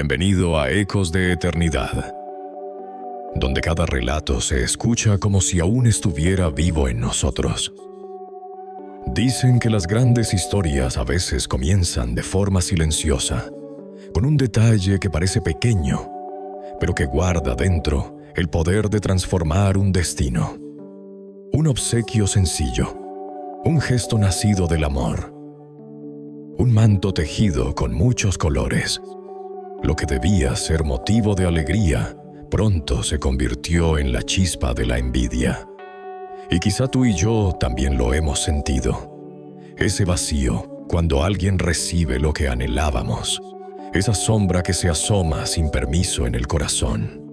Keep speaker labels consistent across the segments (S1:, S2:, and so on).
S1: Bienvenido a Ecos de Eternidad, donde cada relato se escucha como si aún estuviera vivo en nosotros. Dicen que las grandes historias a veces comienzan de forma silenciosa, con un detalle que parece pequeño, pero que guarda dentro el poder de transformar un destino. Un obsequio sencillo, un gesto nacido del amor, un manto tejido con muchos colores. Lo que debía ser motivo de alegría, pronto se convirtió en la chispa de la envidia. Y quizá tú y yo también lo hemos sentido. Ese vacío cuando alguien recibe lo que anhelábamos. Esa sombra que se asoma sin permiso en el corazón.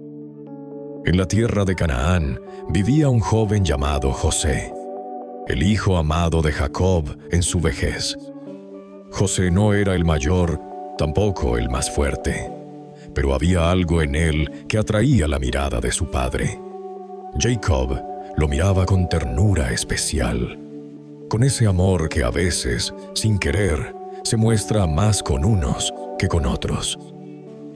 S1: En la tierra de Canaán vivía un joven llamado José, el hijo amado de Jacob en su vejez. José no era el mayor, tampoco el más fuerte, pero había algo en él que atraía la mirada de su padre. Jacob lo miraba con ternura especial, con ese amor que a veces, sin querer, se muestra más con unos que con otros.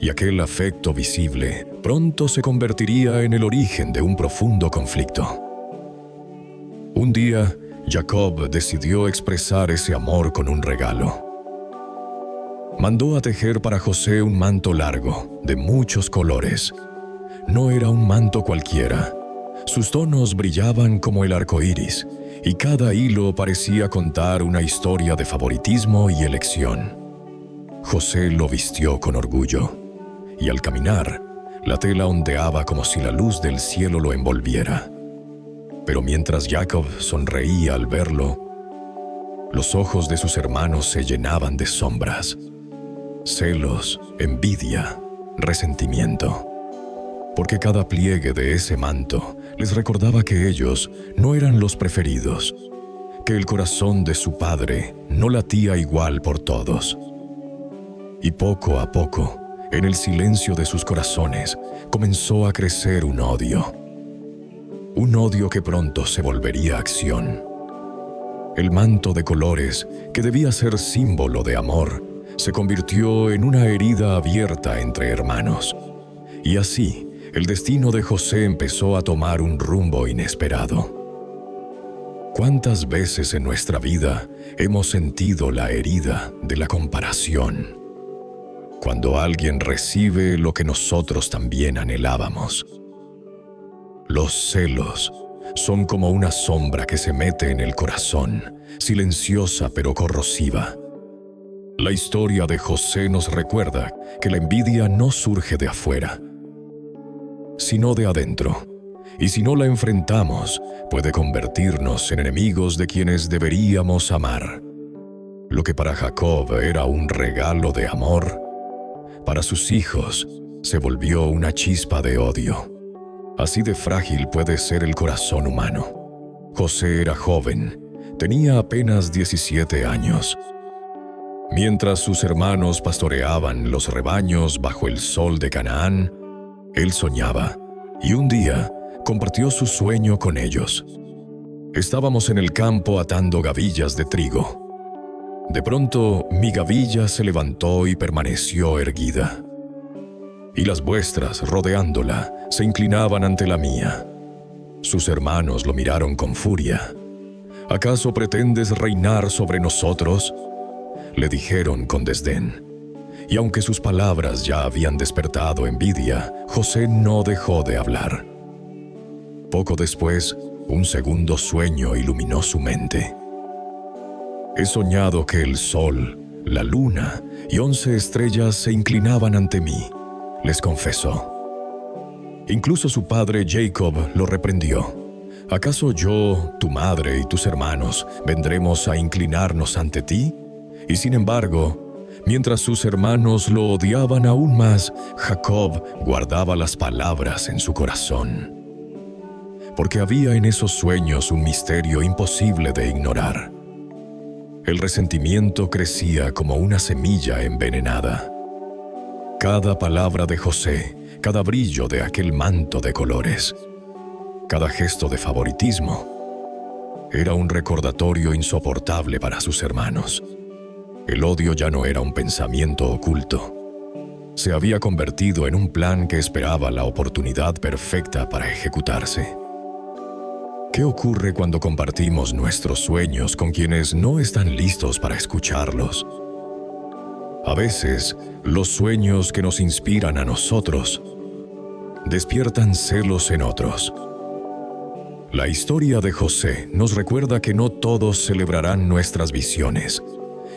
S1: Y aquel afecto visible pronto se convertiría en el origen de un profundo conflicto. Un día, Jacob decidió expresar ese amor con un regalo. Mandó a tejer para José un manto largo, de muchos colores. No era un manto cualquiera. Sus tonos brillaban como el arco iris, y cada hilo parecía contar una historia de favoritismo y elección. José lo vistió con orgullo, y al caminar, la tela ondeaba como si la luz del cielo lo envolviera. Pero mientras Jacob sonreía al verlo, los ojos de sus hermanos se llenaban de sombras. Celos, envidia, resentimiento. Porque cada pliegue de ese manto les recordaba que ellos no eran los preferidos, que el corazón de su padre no latía igual por todos. Y poco a poco, en el silencio de sus corazones, comenzó a crecer un odio. Un odio que pronto se volvería acción. El manto de colores, que debía ser símbolo de amor, se convirtió en una herida abierta entre hermanos. Y así, el destino de José empezó a tomar un rumbo inesperado. ¿Cuántas veces en nuestra vida hemos sentido la herida de la comparación? Cuando alguien recibe lo que nosotros también anhelábamos. Los celos son como una sombra que se mete en el corazón, silenciosa pero corrosiva. La historia de José nos recuerda que la envidia no surge de afuera, sino de adentro, y si no la enfrentamos, puede convertirnos en enemigos de quienes deberíamos amar. Lo que para Jacob era un regalo de amor, para sus hijos se volvió una chispa de odio. Así de frágil puede ser el corazón humano. José era joven, tenía apenas 17 años. Mientras sus hermanos pastoreaban los rebaños bajo el sol de Canaán, él soñaba, y un día compartió su sueño con ellos. Estábamos en el campo atando gavillas de trigo. De pronto, mi gavilla se levantó y permaneció erguida. Y las vuestras, rodeándola, se inclinaban ante la mía. Sus hermanos lo miraron con furia. ¿Acaso pretendes reinar sobre nosotros?, le dijeron con desdén. Y aunque sus palabras ya habían despertado envidia, José no dejó de hablar. Poco después, un segundo sueño iluminó su mente. He soñado que el sol, la luna y 11 estrellas se inclinaban ante mí, les confesó. Incluso su padre Jacob lo reprendió. ¿Acaso yo, tu madre y tus hermanos vendremos a inclinarnos ante ti? Y sin embargo, mientras sus hermanos lo odiaban aún más, Jacob guardaba las palabras en su corazón. Porque había en esos sueños un misterio imposible de ignorar. El resentimiento crecía como una semilla envenenada. Cada palabra de José, cada brillo de aquel manto de colores, cada gesto de favoritismo, era un recordatorio insoportable para sus hermanos. El odio ya no era un pensamiento oculto. se había convertido en un plan que esperaba la oportunidad perfecta para ejecutarse. ¿Qué ocurre cuando compartimos nuestros sueños con quienes no están listos para escucharlos? A veces, los sueños que nos inspiran a nosotros despiertan celos en otros. La historia de José nos recuerda que no todos celebrarán nuestras visiones,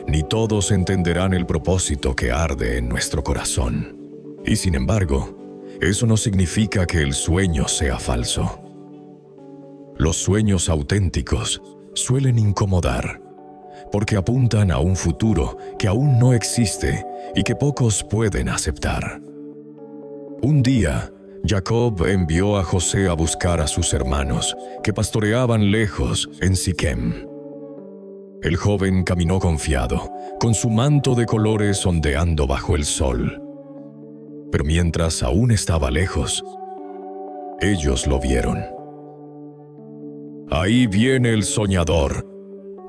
S1: ni todos entenderán el propósito que arde en nuestro corazón. Y sin embargo, eso no significa que el sueño sea falso. Los sueños auténticos suelen incomodar, porque apuntan a un futuro que aún no existe y que pocos pueden aceptar. Un día, Jacob envió a José a buscar a sus hermanos, que pastoreaban lejos en Siquem. El joven caminó confiado, con su manto de colores ondeando bajo el sol. Pero mientras aún estaba lejos, ellos lo vieron. «Ahí viene el soñador»,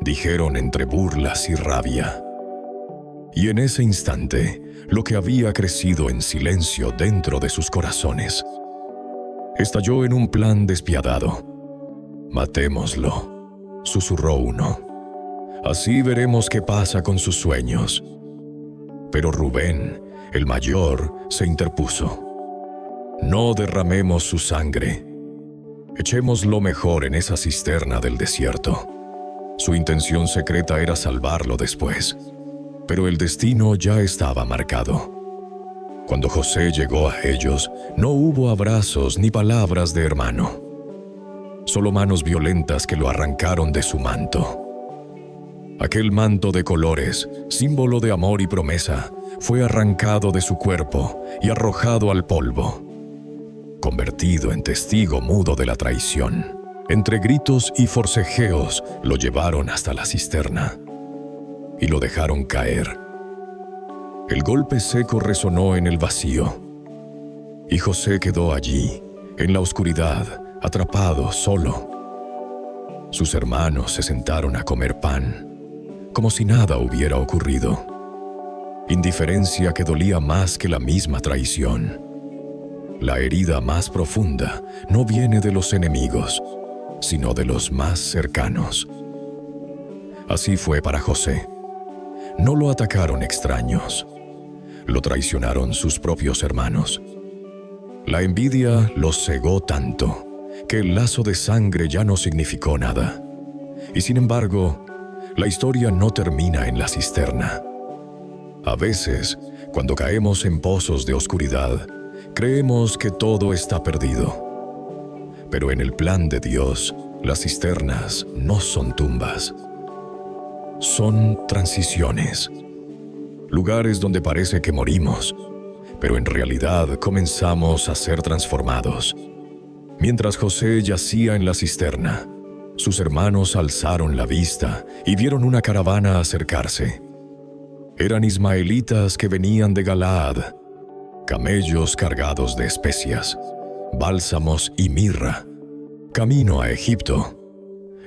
S1: dijeron entre burlas y rabia. Y en ese instante, lo que había crecido en silencio dentro de sus corazones estalló en un plan despiadado. «Matémoslo», susurró uno. «Así veremos qué pasa con sus sueños». Pero Rubén, el mayor, se interpuso. «No derramemos su sangre. Echemos lo mejor en esa cisterna del desierto». Su intención secreta era salvarlo después, pero el destino ya estaba marcado. Cuando José llegó a ellos, no hubo abrazos ni palabras de hermano, solo manos violentas que lo arrancaron de su manto. Aquel manto de colores, símbolo de amor y promesa, fue arrancado de su cuerpo y arrojado al polvo, convertido en testigo mudo de la traición. Entre gritos y forcejeos, lo llevaron hasta la cisterna y lo dejaron caer. El golpe seco resonó en el vacío, y José quedó allí, en la oscuridad, atrapado, solo. Sus hermanos se sentaron a comer pan, como si nada hubiera ocurrido. Indiferencia que dolía más que la misma traición. La herida más profunda no viene de los enemigos, sino de los más cercanos. Así fue para José. No lo atacaron extraños, lo traicionaron sus propios hermanos. La envidia los cegó tanto que el lazo de sangre ya no significó nada. Y sin embargo, la historia no termina en la cisterna. A veces, cuando caemos en pozos de oscuridad, creemos que todo está perdido. Pero en el plan de Dios, las cisternas no son tumbas. Son transiciones. Lugares donde parece que morimos, pero en realidad comenzamos a ser transformados. Mientras José yacía en la cisterna, sus hermanos alzaron la vista y vieron una caravana acercarse. Eran ismaelitas que venían de Galaad, camellos cargados de especias, bálsamos y mirra, camino a Egipto.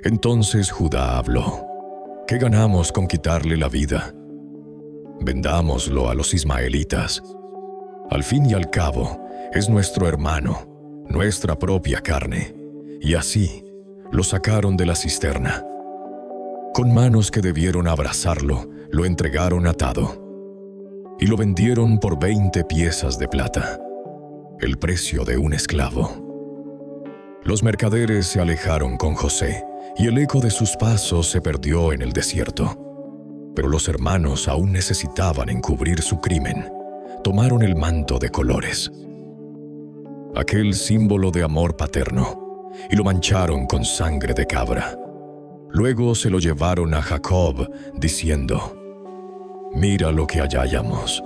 S1: Entonces Judá habló: ¿qué ganamos con quitarle la vida? Vendámoslo a los ismaelitas. Al fin y al cabo, es nuestro hermano, nuestra propia carne. Y así, lo sacaron de la cisterna. Con manos que debieron abrazarlo, lo entregaron atado. Y lo vendieron por 20 piezas de plata, el precio de un esclavo. Los mercaderes se alejaron con José, y el eco de sus pasos se perdió en el desierto. Pero los hermanos aún necesitaban encubrir su crimen. Tomaron el manto de colores, aquel símbolo de amor paterno, y lo mancharon con sangre de cabra. Luego se lo llevaron a Jacob, diciendo: «Mira lo que hallamos.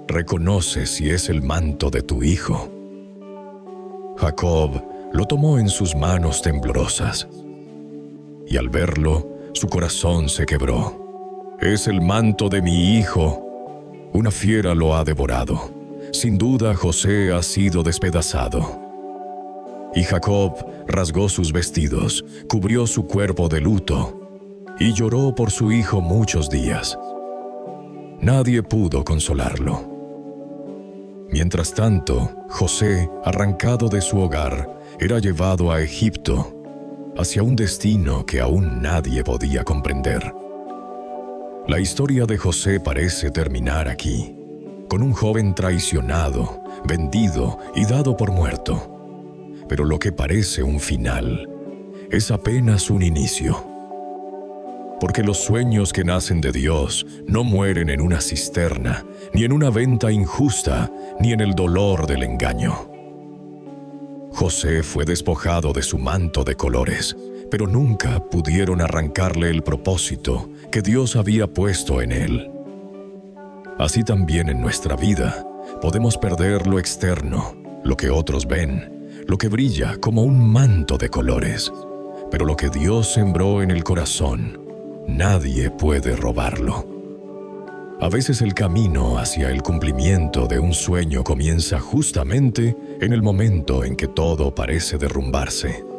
S1: Reconoce si es el manto de tu hijo». Jacob lo tomó en sus manos temblorosas, y al verlo, su corazón se quebró. «Es el manto de mi hijo. Una fiera lo ha devorado. Sin duda José ha sido despedazado». Y Jacob rasgó sus vestidos, cubrió su cuerpo de luto, y lloró por su hijo muchos días. Nadie pudo consolarlo. Mientras tanto, José, arrancado de su hogar, era llevado a Egipto, hacia un destino que aún nadie podía comprender. La historia de José parece terminar aquí, con un joven traicionado, vendido y dado por muerto. Pero lo que parece un final es apenas un inicio. Porque los sueños que nacen de Dios no mueren en una cisterna, ni en una venta injusta, ni en el dolor del engaño. José fue despojado de su manto de colores, pero nunca pudieron arrancarle el propósito que Dios había puesto en él. Así también en nuestra vida podemos perder lo externo, lo que otros ven, lo que brilla como un manto de colores, pero lo que Dios sembró en el corazón, nadie puede robarlo. A veces el camino hacia el cumplimiento de un sueño comienza justamente en el momento en que todo parece derrumbarse.